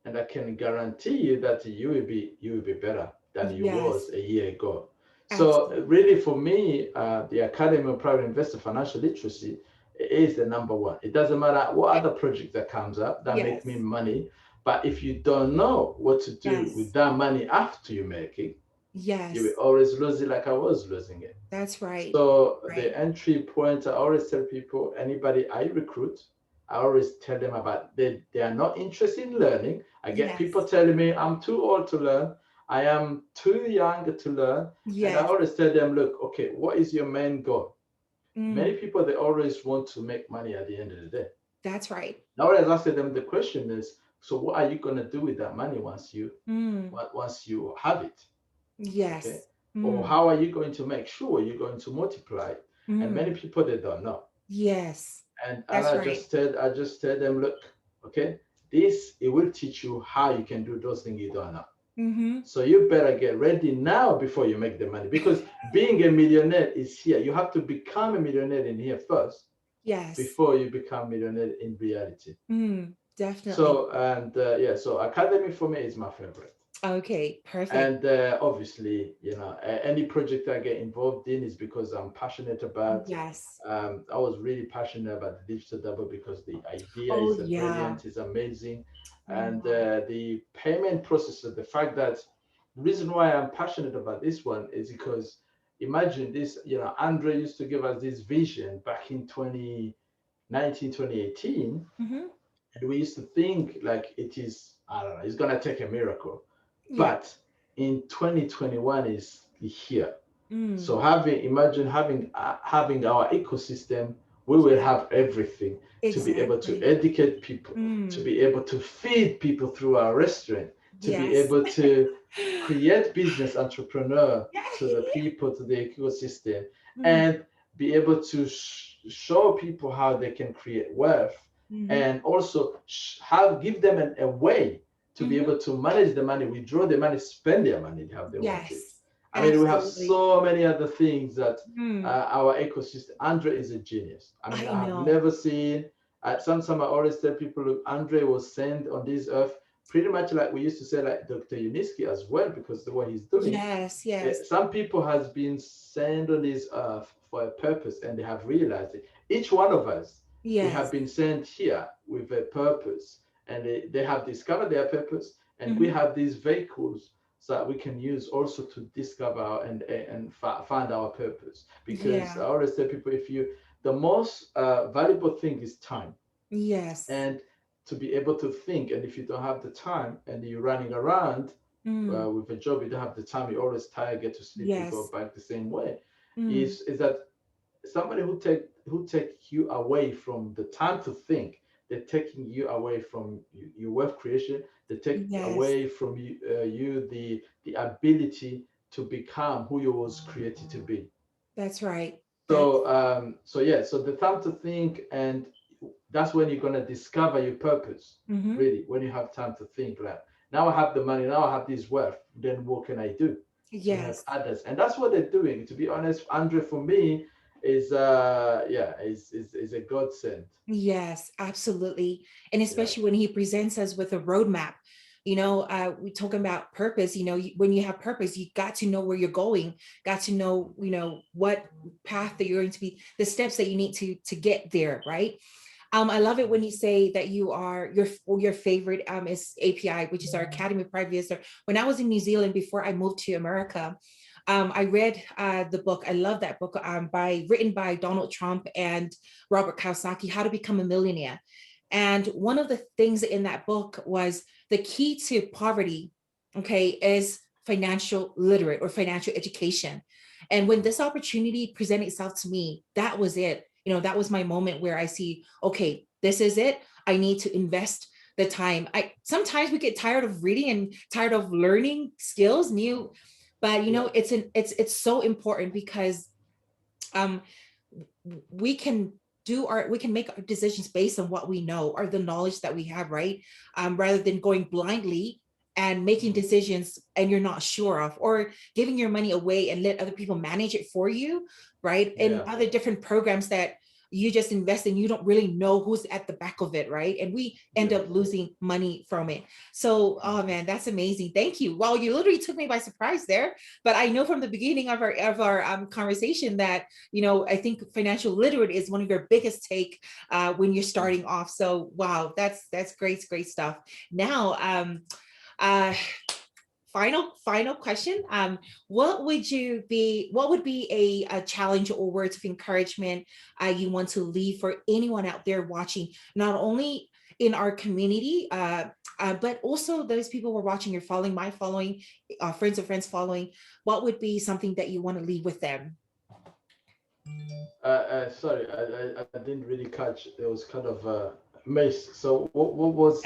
[SPEAKER 1] and I can guarantee you that you will be better than you was
[SPEAKER 2] yes,
[SPEAKER 1] a year ago. So
[SPEAKER 2] absolutely.
[SPEAKER 1] really, for me, the Academy of Private Investor Financial Literacy is the number one. It doesn't matter what other project that comes up that make me
[SPEAKER 2] Yes,
[SPEAKER 1] money, but if you don't know what to do with
[SPEAKER 2] yes,
[SPEAKER 1] that money after you make it, you will
[SPEAKER 2] yes,
[SPEAKER 1] always lose it like I was losing it.
[SPEAKER 2] that's right.
[SPEAKER 1] So
[SPEAKER 2] Right.
[SPEAKER 1] the entry point, I always tell people, anybody I recruit, I always tell them about they are not interested in learning. I get people
[SPEAKER 2] Yes,
[SPEAKER 1] telling me I'm too old to learn, I am too young to learn, and I
[SPEAKER 2] yes,
[SPEAKER 1] always tell them, look, okay, what is your main goal? Many
[SPEAKER 2] mm,
[SPEAKER 1] people they always want to make money at the end of the day.
[SPEAKER 2] that's right.
[SPEAKER 1] I always ask them the question is, so what are you gonna do with that money
[SPEAKER 2] Mm,
[SPEAKER 1] once you have it? Okay,
[SPEAKER 2] yes,
[SPEAKER 1] or
[SPEAKER 2] mm,
[SPEAKER 1] how are you going to make sure you're going to multiply it? And many
[SPEAKER 2] mm,
[SPEAKER 1] people they don't know.
[SPEAKER 2] yes,
[SPEAKER 1] And
[SPEAKER 2] that's right.
[SPEAKER 1] I just tell them, look, okay, this it will teach you how you can do those things you don't know.
[SPEAKER 2] Mm-hmm.
[SPEAKER 1] So you better get ready now before you make the money, because being a millionaire is here. You have to become a millionaire in here first
[SPEAKER 2] Yes,
[SPEAKER 1] before you become millionaire in reality.
[SPEAKER 2] definitely.
[SPEAKER 1] So and yeah, so academy for me is my favorite.
[SPEAKER 2] Okay, perfect.
[SPEAKER 1] And obviously, any project I get involved in is because I'm passionate about.
[SPEAKER 2] Yes.
[SPEAKER 1] I was really passionate about the digital double because the idea
[SPEAKER 2] Oh,
[SPEAKER 1] is
[SPEAKER 2] yeah.
[SPEAKER 1] brilliant, is amazing, and
[SPEAKER 2] Yeah.
[SPEAKER 1] the payment processor. The fact that the reason why I'm passionate about this one is because imagine this. Andre used to give us this vision back in 2019, 2018,
[SPEAKER 2] Mm-hmm.
[SPEAKER 1] and we used to think like it is, I don't know, it's gonna take a miracle.
[SPEAKER 2] Yeah.
[SPEAKER 1] But in 2021 is here.
[SPEAKER 2] Mm,
[SPEAKER 1] So imagine having our ecosystem, we will
[SPEAKER 2] yeah,
[SPEAKER 1] have everything to be able to
[SPEAKER 2] exactly.
[SPEAKER 1] educate people, to
[SPEAKER 2] Mm,
[SPEAKER 1] be able to feed people through our restaurant, to be
[SPEAKER 2] yes.
[SPEAKER 1] able to create business entrepreneur to the
[SPEAKER 2] Yeah.
[SPEAKER 1] people, to the ecosystem,
[SPEAKER 2] Mm,
[SPEAKER 1] and be able to show people how they can create wealth,
[SPEAKER 2] mm-hmm.
[SPEAKER 1] and also give them a way to be
[SPEAKER 2] Mm-hmm.
[SPEAKER 1] able to manage the money, withdraw the money, spend their money how they want it.
[SPEAKER 2] Yes,
[SPEAKER 1] I mean, we have
[SPEAKER 2] absolutely.
[SPEAKER 1] so many other things that
[SPEAKER 2] Mm,
[SPEAKER 1] our ecosystem. Andre is a genius. I mean,
[SPEAKER 2] I
[SPEAKER 1] I have
[SPEAKER 2] know.
[SPEAKER 1] never seen. Sometimes I always tell people, look, Andre was sent on this earth pretty much like we used to say, like Dr. Uniski as well, because the what he's doing.
[SPEAKER 2] Yes, yes,
[SPEAKER 1] Some people has been sent on this earth for a purpose, and they have realized it. Each one of us, we have
[SPEAKER 2] yes.
[SPEAKER 1] been sent here with a purpose, and they have discovered their purpose, and we
[SPEAKER 2] Mm-hmm.
[SPEAKER 1] have these vehicles so that we can use also to discover and find our purpose. Because I
[SPEAKER 2] Yeah.
[SPEAKER 1] always tell people, if you the most valuable thing is time,
[SPEAKER 2] Yes.
[SPEAKER 1] and to be able to think. And if you don't have the time and you're running around
[SPEAKER 2] Mm,
[SPEAKER 1] with a job, you don't have the time, you're always tired, get to sleep, you go
[SPEAKER 2] yes.
[SPEAKER 1] back the same way.
[SPEAKER 2] Mm,
[SPEAKER 1] Is that somebody who take you away from the time to think? They're taking you away from your wealth creation. They take
[SPEAKER 2] yes.
[SPEAKER 1] away from you the ability to become who you was created to be.
[SPEAKER 2] That's right. That's
[SPEAKER 1] So yeah, so the time to think, and that's when you're gonna discover your purpose.
[SPEAKER 2] mm-hmm.
[SPEAKER 1] Really, when you have time to think, like, now I have the money, now I have this wealth, then what can I do to help
[SPEAKER 2] Yes.
[SPEAKER 1] others? And that's what they're doing. To be honest, Andre, for me, is yeah, is a godsend.
[SPEAKER 2] Yes, absolutely. And
[SPEAKER 1] Yeah.
[SPEAKER 2] especially when he presents us with a roadmap, we talking about purpose, when you have purpose, you got to know where you're going, got to know, what path that you're going to be, the steps that you need to get there, right? I love it when you say that you are your favorite is API, which is our Academy of Private Visitor. When I was in New Zealand before I moved to America, I read the book. I love that book by written by Donald Trump and Robert Kiyosaki, How to Become a Millionaire. And one of the things in that book was the key to poverty, okay, is financial literate or financial education. And when this opportunity presented itself to me, that was it. You know, that was my moment where I see, okay, this is it. I need to invest the time. I sometimes we get tired of reading and tired of learning skills, new, but you
[SPEAKER 1] Yeah,
[SPEAKER 2] know, it's so important because um we can we can make our decisions based on what we know or the knowledge that we have, right? Rather than going blindly and making decisions and you're not sure of, or giving your money away and let other people manage it for you, right? And
[SPEAKER 1] yeah,
[SPEAKER 2] other different programs that you just invest in, you don't really know who's at the back of it, right? And we end
[SPEAKER 1] yeah.
[SPEAKER 2] up losing money from it. So oh man, that's amazing, thank you. Well, you literally took me by surprise there, but I know from the beginning of our conversation that, you know, I think financial literate is one of your biggest take when you're starting off. So wow, that's great stuff. Now, uh, final question. What would be a challenge or words of encouragement you want to leave for anyone out there watching, not only in our community, but also those people who are watching, you're following, my following, friends of friends following. What would be something that you want to leave with them?
[SPEAKER 1] Sorry, I didn't really catch. It was kind of missed. So what was?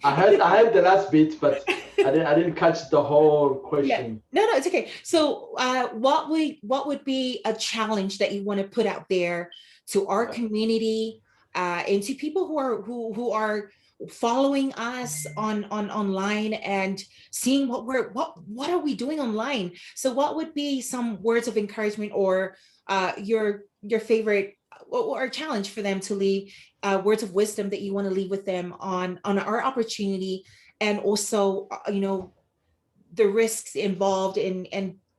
[SPEAKER 1] I heard the last bit, but I didn't catch the whole
[SPEAKER 2] Yeah.
[SPEAKER 1] question.
[SPEAKER 2] No, it's okay. So, what would be a challenge that you want to put out there to our
[SPEAKER 1] Uh,
[SPEAKER 2] community, and to people who are following us on online and seeing what are we doing online? So, what would be some words of encouragement or your favorite or a challenge for them to leave, words of wisdom that you want to leave with them on our opportunity, and also you know, the risks involved in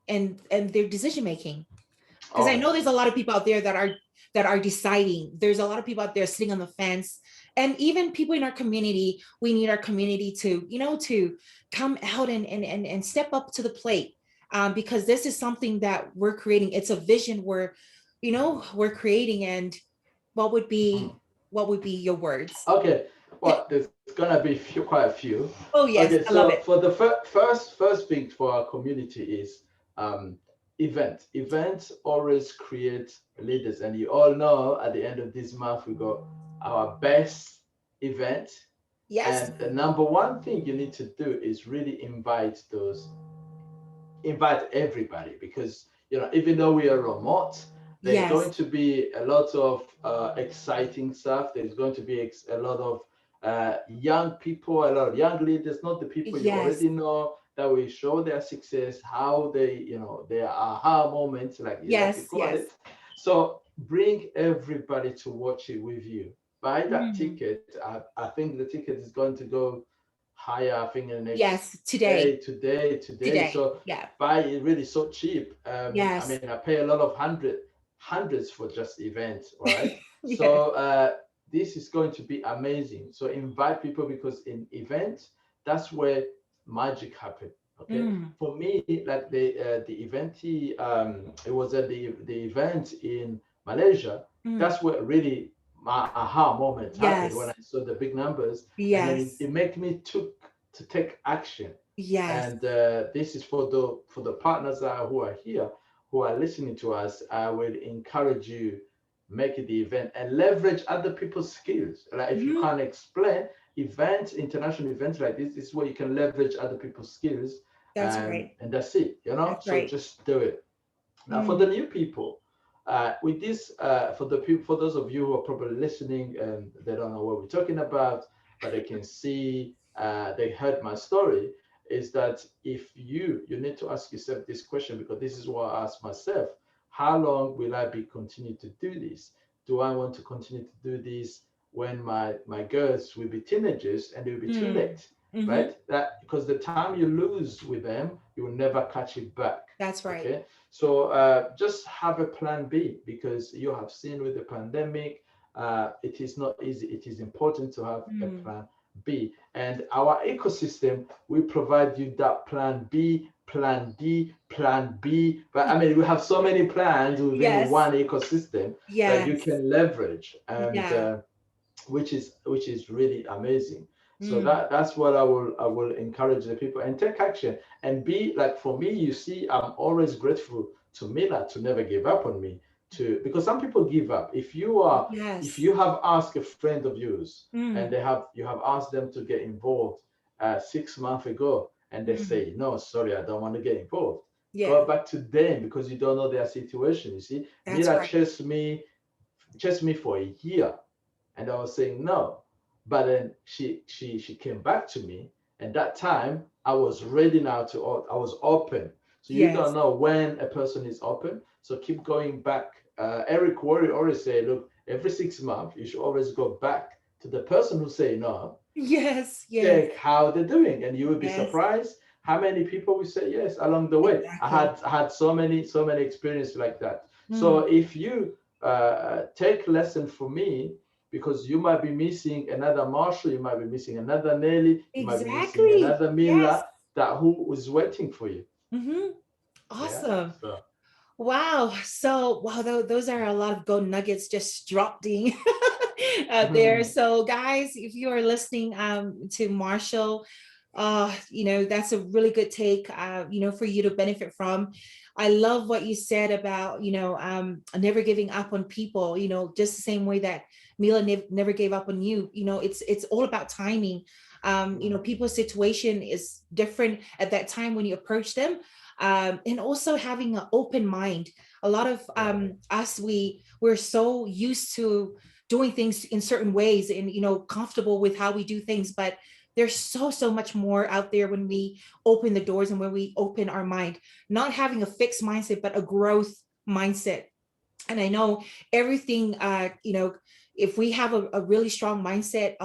[SPEAKER 2] and their decision making, because I
[SPEAKER 1] okay.
[SPEAKER 2] know there's a lot of people out there that are deciding. There's a lot of people out there sitting on the fence, and even people in our community. We need our community to, you know, to come out and step up to the plate, because this is something that we're creating. It's a vision where, you know, we're creating. And what would
[SPEAKER 1] Mhm.
[SPEAKER 2] be what would be your words?
[SPEAKER 1] Okay. Well, there's gonna be quite a few.
[SPEAKER 2] Oh
[SPEAKER 1] Okay,
[SPEAKER 2] yes, I love
[SPEAKER 1] so
[SPEAKER 2] it.
[SPEAKER 1] for the first thing for our community is um, event. Events always create leaders, and you all know at the end of this month we got our best event.
[SPEAKER 2] Yes,
[SPEAKER 1] And the number one thing you need to do is really invite everybody, because even though we are remote, there's going
[SPEAKER 2] yes,
[SPEAKER 1] to be a lot of exciting stuff. There's going to be a lot of young people, a lot of young leaders, not the people you
[SPEAKER 2] yes,
[SPEAKER 1] already know, that will show their success, how they, their aha moments, like you
[SPEAKER 2] yes,
[SPEAKER 1] call
[SPEAKER 2] yes.
[SPEAKER 1] it. So bring everybody to watch it with you. Buy that
[SPEAKER 2] Mm.
[SPEAKER 1] ticket. I think the ticket is going to go higher, I think, in the next
[SPEAKER 2] Yes, today,
[SPEAKER 1] today.
[SPEAKER 2] today.
[SPEAKER 1] So
[SPEAKER 2] Yeah.
[SPEAKER 1] buy it really so cheap. I
[SPEAKER 2] Yes.
[SPEAKER 1] mean, I pay a lot of hundreds for just events, all right?
[SPEAKER 2] Yes.
[SPEAKER 1] So this is going to be amazing. So invite people, because in events, that's where magic happen. Okay,
[SPEAKER 2] Mm.
[SPEAKER 1] for me, like the event, it was at the event in Malaysia.
[SPEAKER 2] Mm.
[SPEAKER 1] That's where really my aha moment happened, when I
[SPEAKER 2] Yes.
[SPEAKER 1] saw the big numbers, and then
[SPEAKER 2] Yes.
[SPEAKER 1] it made me to take action.
[SPEAKER 2] Yes.
[SPEAKER 1] And this is for the partners who are here, who are listening to us. I will encourage you, make the event and leverage other people's skills. Like, if you
[SPEAKER 2] Mhm.
[SPEAKER 1] can't explain events, international events like this is where you can leverage other people's skills,
[SPEAKER 2] That's right.
[SPEAKER 1] and that's it.
[SPEAKER 2] That's
[SPEAKER 1] So
[SPEAKER 2] right.
[SPEAKER 1] just do it. Now, for the
[SPEAKER 2] Mm.
[SPEAKER 1] new people, with this, for those of you who are probably listening and they don't know what we're talking about, but they can see, they heard my story, is that if you need to ask yourself this question, because this is what I asked myself: how long will I be continue to do this? Do I want to continue to do this when my girls will be teenagers and it will be too
[SPEAKER 2] Mm.
[SPEAKER 1] late,
[SPEAKER 2] Mm-hmm.
[SPEAKER 1] right? That, because the time you lose with them, you will never catch it back.
[SPEAKER 2] That's right.
[SPEAKER 1] Okay, so just have a plan B, because you have seen with the pandemic, it is not easy. It is important to have a
[SPEAKER 2] Mm.
[SPEAKER 1] plan B. And our ecosystem, we provide you that plan B, plan D, plan B. But I mean, we have so many plans within
[SPEAKER 2] Yes.
[SPEAKER 1] one ecosystem that you
[SPEAKER 2] Yes.
[SPEAKER 1] can leverage, and
[SPEAKER 2] Yeah.
[SPEAKER 1] which is really amazing. So
[SPEAKER 2] Mm.
[SPEAKER 1] that's what I will encourage the people, and take action and be like, for me, you see, I'm always grateful to Mila to never give up on me, to because some people give up. If
[SPEAKER 2] Yes.
[SPEAKER 1] you have asked a friend of yours, and
[SPEAKER 2] Mm.
[SPEAKER 1] you have asked them to get involved 6 months ago, and they
[SPEAKER 2] Mm.
[SPEAKER 1] say no, sorry, I don't want to get involved,
[SPEAKER 2] Yeah,
[SPEAKER 1] go back to them, because you don't know their situation. You see,
[SPEAKER 2] that's
[SPEAKER 1] Mila
[SPEAKER 2] right.
[SPEAKER 1] chased me for a year, and I was saying no. But then she came back to me, and that time I was ready now I was open. So you don't
[SPEAKER 2] Yes.
[SPEAKER 1] know when a person is open. So keep going back. Eric Worre always say, look, every 6 months you should always go back to the person who say no,
[SPEAKER 2] Yes. Yes.
[SPEAKER 1] check how they're doing, and you will be
[SPEAKER 2] Yes.
[SPEAKER 1] surprised how many people will say yes along the way. I
[SPEAKER 2] Exactly.
[SPEAKER 1] had I had so many experiences like that. So
[SPEAKER 2] Mm.
[SPEAKER 1] if you take lesson from me, because you might be missing another Marshall, you might be missing another Nelly, you might be missing
[SPEAKER 2] Exactly.
[SPEAKER 1] another
[SPEAKER 2] Yes.
[SPEAKER 1] Mila, that who is waiting for you.
[SPEAKER 2] Hmm.
[SPEAKER 1] Yeah.
[SPEAKER 2] Awesome.
[SPEAKER 1] So.
[SPEAKER 2] Wow. So, wow, those are a lot of gold nuggets just dropped in out there.
[SPEAKER 1] Mhm.
[SPEAKER 2] So, guys, if you are listening to Marshall, that's a really good take, for you to benefit from. I love what you said about, never giving up on people, just the same way that Mila never gave up on you. It's all about timing. People's situation is different at that time when you approach them, and also having an open mind. A lot of
[SPEAKER 1] Yeah.
[SPEAKER 2] us, we're so used to doing things in certain ways, and comfortable with how we do things, but there's so much more out there when we open the doors and when we open our mind, not having a fixed mindset but a growth mindset. And I know everything, if we have a really strong mindset,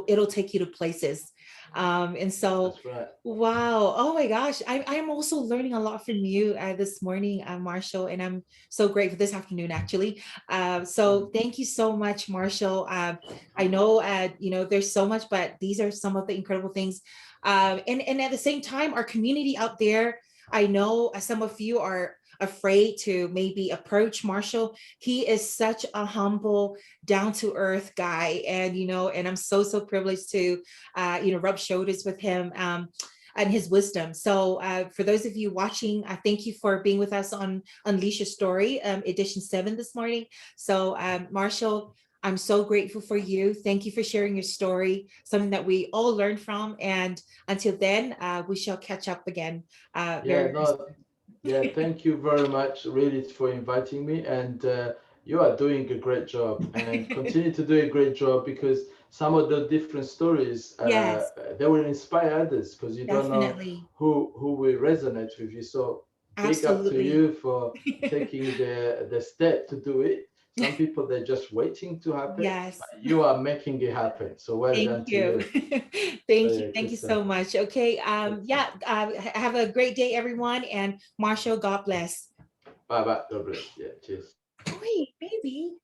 [SPEAKER 2] it'll take you to places. And so,
[SPEAKER 1] That's right.
[SPEAKER 2] wow, oh my gosh, I'm also learning a lot from you this morning, Marshall, and I'm so grateful this afternoon, actually. So
[SPEAKER 1] Mhm.
[SPEAKER 2] thank you so much, Marshall. I know, there's so much, but these are some of the incredible things. And at the same time, our community out there, I know some of you are afraid to maybe approach Marshall. He is such a humble, down to earth guy. And I'm so privileged to, rub shoulders with him. And his wisdom. So, for those of you watching, I thank you for being with us on Unleash Your Story, edition 7 this morning. So, Marshall, I'm so grateful for you. Thank you for sharing your story, something that we all learned from. And until then, we shall catch up again
[SPEAKER 1] Yeah,
[SPEAKER 2] very,
[SPEAKER 1] no, yeah,
[SPEAKER 2] very
[SPEAKER 1] thank you very much, really, for inviting me. And you are doing a great job, and
[SPEAKER 2] soon.
[SPEAKER 1] continue to do a great job, because some of the different stories,
[SPEAKER 2] Yes,
[SPEAKER 1] they will inspire others, because you don't know
[SPEAKER 2] definitely.
[SPEAKER 1] who will resonate with you. So big up to
[SPEAKER 2] Absolutely.
[SPEAKER 1] you for taking the step to do it. Some people, they're just waiting to happen,
[SPEAKER 2] Yes.
[SPEAKER 1] but you are making it happen. So well
[SPEAKER 2] Thank
[SPEAKER 1] done to
[SPEAKER 2] you.
[SPEAKER 1] you. So
[SPEAKER 2] Thank you.
[SPEAKER 1] yeah,
[SPEAKER 2] Thank
[SPEAKER 1] good
[SPEAKER 2] you
[SPEAKER 1] stuff.
[SPEAKER 2] so much. Okay.
[SPEAKER 1] Good stuff.
[SPEAKER 2] Yeah. Have a great day, everyone. And Marshall, God bless.
[SPEAKER 1] Bye bye. God bless. Yeah, cheers.
[SPEAKER 2] Wait, baby.